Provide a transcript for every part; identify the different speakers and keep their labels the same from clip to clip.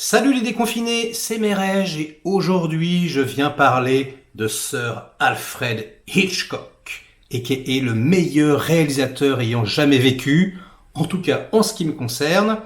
Speaker 1: Salut les déconfinés, c'est Merege et aujourd'hui je viens parler de Sir Alfred Hitchcock, a.k.a. le meilleur réalisateur ayant jamais vécu, en tout cas en ce qui me concerne.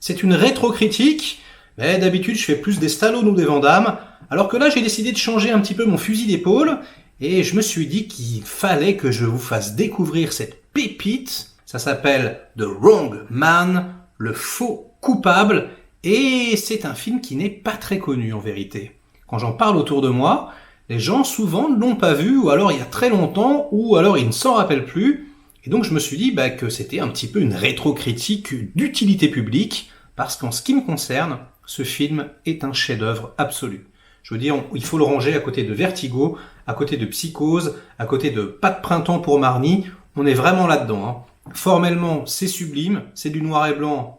Speaker 1: C'est une rétrocritique, mais d'habitude je fais plus des Stallone ou des Van Damme, alors que là j'ai décidé de changer un petit peu mon fusil d'épaule et je me suis dit qu'il fallait que je vous fasse découvrir cette pépite. Ça s'appelle The Wrong Man, le faux coupable. Et c'est un film qui n'est pas très connu en vérité. Quand j'en parle autour de moi, les gens souvent ne l'ont pas vu, ou alors il y a très longtemps, ou alors ils ne s'en rappellent plus. Et donc je me suis dit que c'était un petit peu une rétrocritique d'utilité publique, parce qu'en ce qui me concerne, ce film est un chef-d'œuvre absolu. Je veux dire, il faut le ranger à côté de Vertigo, à côté de Psychose, à côté de Pas de printemps pour Marnie. On est vraiment là-dedans. Formellement, c'est sublime, c'est du noir et blanc,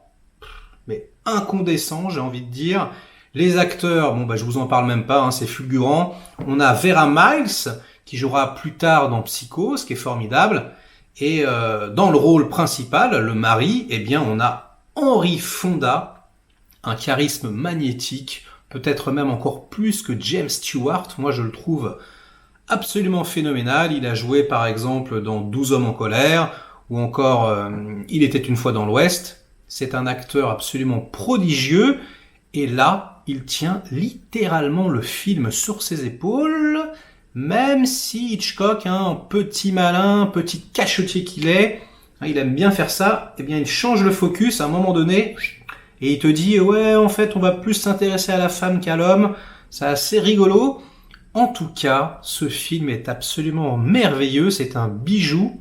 Speaker 1: mais incandescent, j'ai envie de dire. Les acteurs, je vous en parle même pas, c'est fulgurant. On a Vera Miles, qui jouera plus tard dans Psychose, qui est formidable. Et dans le rôle principal, le mari, on a Henry Fonda, un charisme magnétique, peut-être même encore plus que James Stewart. Moi, je le trouve absolument phénoménal. Il a joué, par exemple, dans 12 hommes en colère, ou encore Il était une fois dans l'Ouest. C'est un acteur absolument prodigieux, et là, il tient littéralement le film sur ses épaules, même si Hitchcock, un petit malin, petit cachetier qu'il est, il aime bien faire ça, il change le focus à un moment donné, et il te dit, ouais, en fait, on va plus s'intéresser à la femme qu'à l'homme, c'est assez rigolo. En tout cas, ce film est absolument merveilleux, c'est un bijou,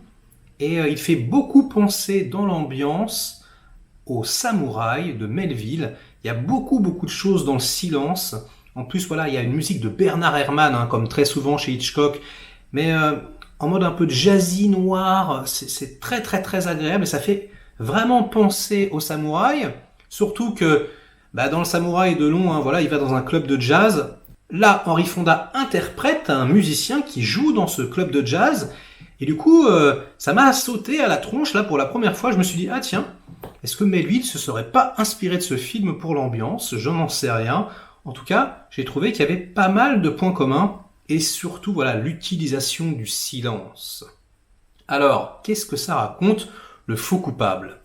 Speaker 1: et il fait beaucoup penser dans l'ambiance au Samouraï de Melville. Il y a beaucoup de choses dans le silence. En plus, il y a une musique de Bernard Herrmann, comme très souvent chez Hitchcock, mais en mode un peu jazzy noir. C'est très très très agréable et ça fait vraiment penser au Samouraï. Surtout que dans le Samouraï de Long, il va dans un club de jazz. Là, Henry Fonda interprète un musicien qui joue dans ce club de jazz. Et du coup, ça m'a sauté à la tronche. Là, pour la première fois, je me suis dit, tiens, est-ce que Melville se serait pas inspiré de ce film pour l'ambiance? Je n'en sais rien. En tout cas, j'ai trouvé qu'il y avait pas mal de points communs et surtout, l'utilisation du silence. Alors, qu'est-ce que ça raconte, le faux coupable?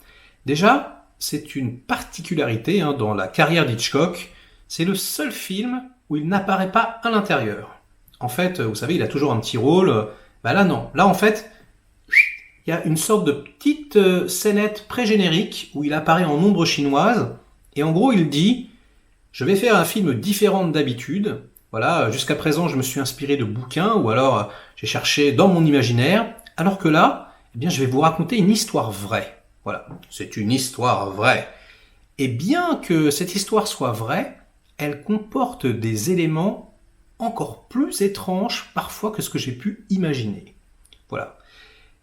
Speaker 1: Déjà, c'est une particularité dans la carrière d'Hitchcock. C'est le seul film où il n'apparaît pas à l'intérieur. En fait, vous savez, il a toujours un petit rôle. Là, non. Là, en fait, il y a une sorte de petite scénette pré-générique où il apparaît en ombre chinoise. Et en gros, il dit « Je vais faire un film différent d'habitude. Voilà, jusqu'à présent, je me suis inspiré de bouquins ou alors j'ai cherché dans mon imaginaire. Alors que là, je vais vous raconter une histoire vraie. Voilà, c'est une histoire vraie. Et bien que cette histoire soit vraie, elle comporte des éléments encore plus étranges parfois que ce que j'ai pu imaginer. Voilà.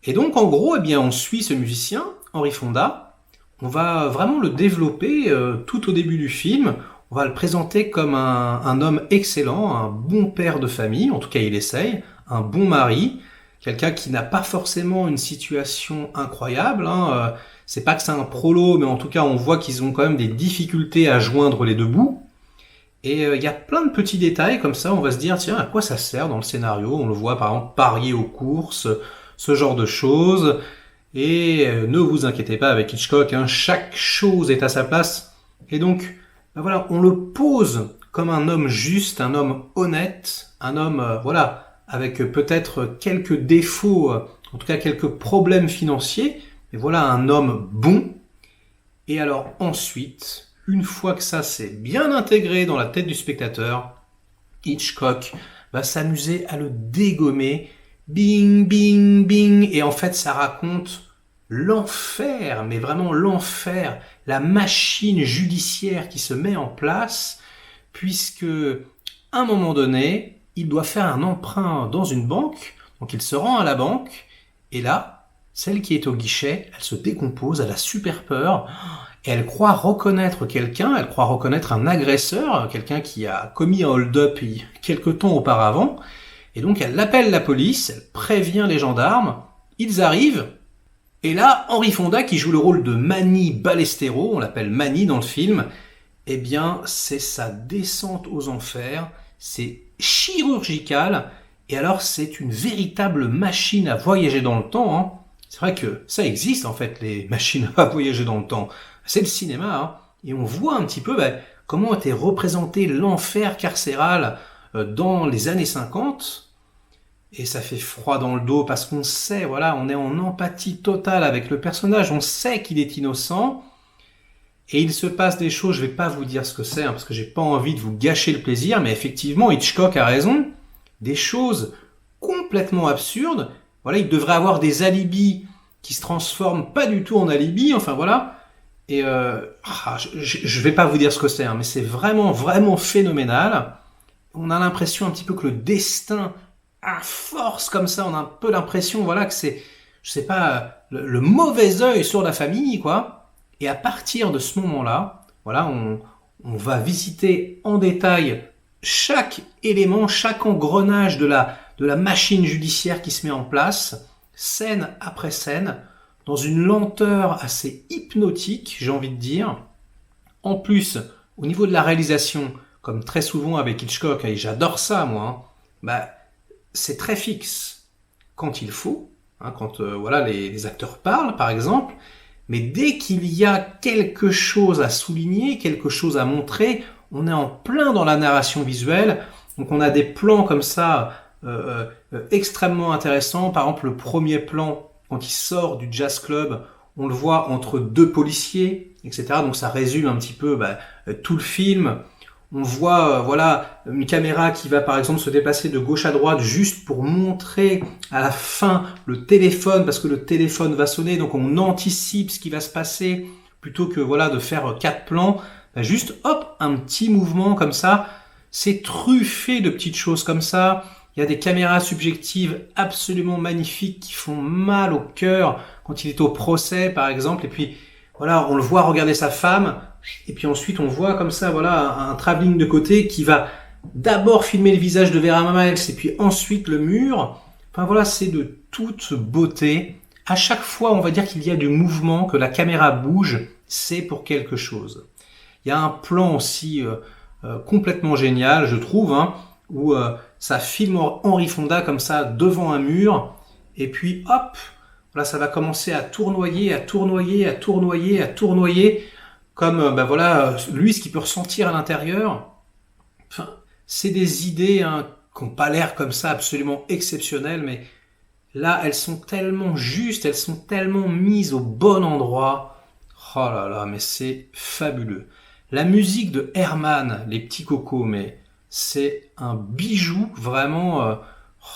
Speaker 1: Et donc, en gros, on suit ce musicien, Henry Fonda. On va vraiment le développer tout au début du film. On va le présenter comme un homme excellent, un bon père de famille, en tout cas il essaye, un bon mari, quelqu'un qui n'a pas forcément une situation incroyable. C'est pas que c'est un prolo, mais en tout cas on voit qu'ils ont quand même des difficultés à joindre les deux bouts. Et il y a plein de petits détails comme ça, on va se dire, tiens, à quoi ça sert dans le scénario? On le voit par exemple parier aux courses, ce genre de choses. Et ne vous inquiétez pas avec Hitchcock, chaque chose est à sa place. Et donc, on le pose comme un homme juste, un homme honnête, un homme, avec peut-être quelques défauts, en tout cas quelques problèmes financiers, mais un homme bon. Et alors ensuite, une fois que ça s'est bien intégré dans la tête du spectateur, Hitchcock va s'amuser à le dégommer. Bing, bing, bing. Et en fait, ça raconte l'enfer, mais vraiment l'enfer, la machine judiciaire qui se met en place, puisque à un moment donné, il doit faire un emprunt dans une banque, donc il se rend à la banque, et là, celle qui est au guichet, elle se décompose, elle a super peur, et elle croit reconnaître quelqu'un, elle croit reconnaître un agresseur, quelqu'un qui a commis un hold-up quelque temps auparavant, et donc elle appelle la police, elle prévient les gendarmes, ils arrivent, et là, Henry Fonda, qui joue le rôle de Manny Ballesteros, on l'appelle Manny dans le film, Eh bien, c'est sa descente aux enfers, c'est chirurgical, et alors c'est une véritable machine à voyager dans le temps, hein. C'est vrai que ça existe en fait, les machines à voyager dans le temps. C'est le cinéma, hein. Et on voit un petit peu comment était représenté l'enfer carcéral dans les années 50. Et ça fait froid dans le dos parce qu'on sait, voilà, on est en empathie totale avec le personnage, on sait qu'il est innocent. Et il se passe des choses, je vais pas vous dire ce que c'est, hein, parce que j'ai pas envie de vous gâcher le plaisir, mais effectivement, Hitchcock a raison. Des choses complètement absurdes. Voilà, il devrait avoir des alibis qui se transforment pas du tout en alibis, enfin voilà. Et je vais pas vous dire ce que c'est, hein, mais c'est vraiment, vraiment phénoménal. On a l'impression un petit peu que le destin, à force comme ça, on a un peu l'impression, voilà, que c'est, je sais pas, le mauvais œil sur la famille, quoi. Et à partir de ce moment-là, voilà, on va visiter en détail chaque élément, chaque engrenage de la machine judiciaire qui se met en place, scène après scène, dans une lenteur assez hypnotique, j'ai envie de dire. En plus, au niveau de la réalisation, comme très souvent avec Hitchcock, et j'adore ça moi, hein, c'est très fixe quand il faut, hein, quand voilà, les acteurs parlent par exemple, mais dès qu'il y a quelque chose à souligner, quelque chose à montrer, on est en plein dans la narration visuelle. Donc on a des plans comme ça extrêmement intéressants. Par exemple, le premier plan, quand il sort du jazz club, on le voit entre deux policiers, etc. Donc ça résume un petit peu tout le film. On voit voilà, une caméra qui va par exemple se déplacer de gauche à droite juste pour montrer à la fin le téléphone, parce que le téléphone va sonner, donc on anticipe ce qui va se passer plutôt que voilà de faire 4 plans. Juste hop, un petit mouvement comme ça. C'est truffé de petites choses comme ça. Il y a des caméras subjectives absolument magnifiques qui font mal au cœur quand il est au procès par exemple. Et puis voilà, on le voit regarder sa femme. Et puis ensuite, on voit comme ça, voilà, un travelling de côté qui va d'abord filmer le visage de Vera Miles et puis ensuite le mur. Enfin voilà, c'est de toute beauté. À chaque fois, on va dire qu'il y a du mouvement, que la caméra bouge, c'est pour quelque chose. Il y a un plan aussi complètement génial, je trouve, hein, où ça filme Henry Fonda comme ça devant un mur. Et puis hop, là, ça va commencer à tournoyer, à tournoyer, à tournoyer, à tournoyer. Comme voilà, lui, ce qu'il peut ressentir à l'intérieur, enfin, c'est des idées hein, qui n'ont pas l'air comme ça absolument exceptionnelles, mais là, elles sont tellement justes, elles sont tellement mises au bon endroit. Oh là là, mais c'est fabuleux. La musique de Herman, les petits cocos, mais c'est un bijou, vraiment.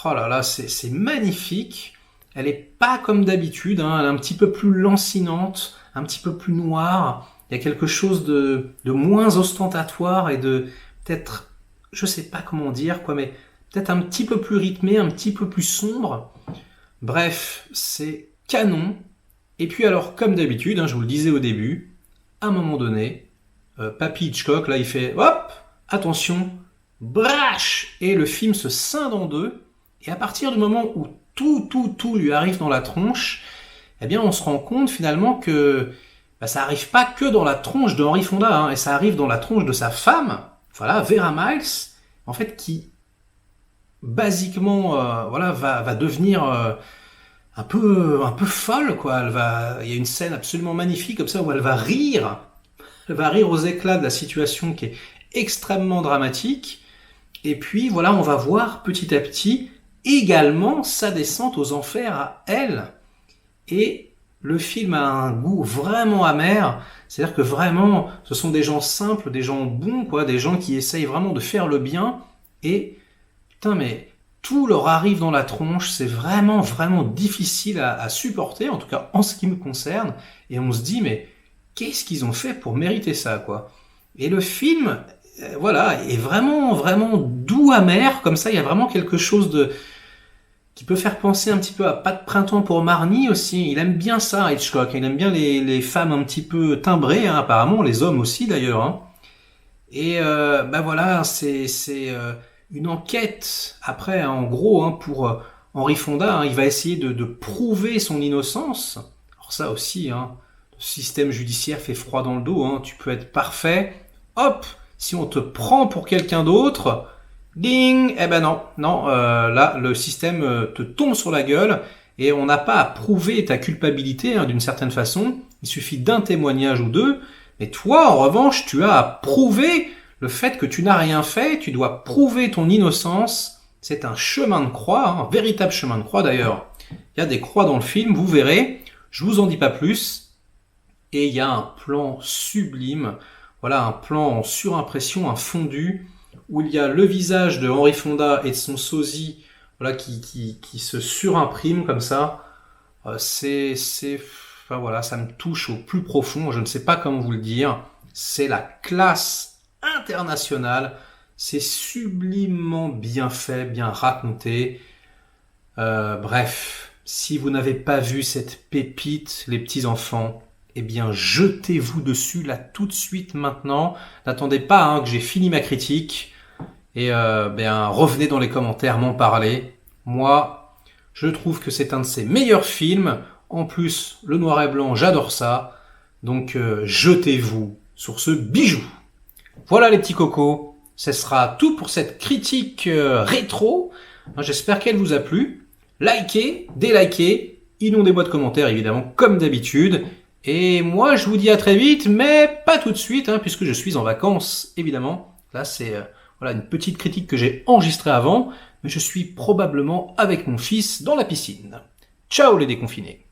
Speaker 1: Oh là là, c'est magnifique. Elle est pas comme d'habitude, hein, elle est un petit peu plus lancinante, un petit peu plus noire. Il y a quelque chose de moins ostentatoire et de peut-être, je sais pas comment dire quoi, mais peut-être un petit peu plus rythmé, un petit peu plus sombre. Bref, c'est canon. Et puis alors, comme d'habitude, hein, je vous le disais au début, à un moment donné, Papy Hitchcock, là, il fait hop, attention, brash, et le film se scinde en deux. Et à partir du moment où tout lui arrive dans la tronche, eh bien, on se rend compte finalement que ça arrive pas que dans la tronche de Henry Fonda, hein, et ça arrive dans la tronche de sa femme, voilà, Vera Miles, en fait, qui basiquement, voilà, va devenir un peu folle, quoi. Il y a une scène absolument magnifique comme ça où elle va rire aux éclats de la situation qui est extrêmement dramatique. Et puis voilà, on va voir petit à petit également sa descente aux enfers à elle. Et le film a un goût vraiment amer, c'est-à-dire que vraiment, ce sont des gens simples, des gens bons, quoi, des gens qui essayent vraiment de faire le bien, et putain, mais tout leur arrive dans la tronche, c'est vraiment, vraiment difficile à supporter, en tout cas en ce qui me concerne, et on se dit, mais qu'est-ce qu'ils ont fait pour mériter ça, quoi? Et le film, voilà, est vraiment, vraiment doux, amer, comme ça, il y a vraiment quelque chose qui peut faire penser un petit peu à Pas de printemps pour Marnie aussi. Il aime bien ça, Hitchcock. Il aime bien les femmes un petit peu timbrées, hein, apparemment, les hommes aussi d'ailleurs. Hein. Et voilà, c'est une enquête après, hein, en gros, hein, pour Henry Fonda. Hein, il va essayer de prouver son innocence. Alors ça aussi, hein, le système judiciaire fait froid dans le dos. Hein, tu peux être parfait, hop, si on te prend pour quelqu'un d'autre, ding, eh ben non, là le système te tombe sur la gueule et on n'a pas à prouver ta culpabilité d'une certaine façon. Il suffit d'un témoignage ou deux, mais toi en revanche tu as à prouver le fait que tu n'as rien fait, tu dois prouver ton innocence. C'est un chemin de croix, un véritable chemin de croix d'ailleurs. Il y a des croix dans le film, vous verrez, je vous en dis pas plus. Et il y a un plan sublime, voilà un plan en surimpression, un fondu, où il y a le visage de Henry Fonda et de son sosie, voilà, qui se surimprime comme ça. Enfin voilà, ça me touche au plus profond, je ne sais pas comment vous le dire. C'est la classe internationale, c'est sublimement bien fait, bien raconté. Bref, si vous n'avez pas vu cette pépite, les petits enfants, eh bien jetez-vous dessus là tout de suite maintenant. N'attendez pas que j'ai fini ma critique. Et revenez dans les commentaires m'en parler. Moi, je trouve que c'est un de ses meilleurs films. En plus, le noir et blanc, j'adore ça. Donc jetez-vous sur ce bijou. Voilà les petits cocos. Ce sera tout pour cette critique rétro. J'espère qu'elle vous a plu. Likez, délikez, inondez-moi de commentaires évidemment comme d'habitude. Et moi je vous dis à très vite, mais pas tout de suite, puisque je suis en vacances évidemment. Là c'est voilà une petite critique que j'ai enregistrée avant, mais je suis probablement avec mon fils dans la piscine. Ciao les déconfinés.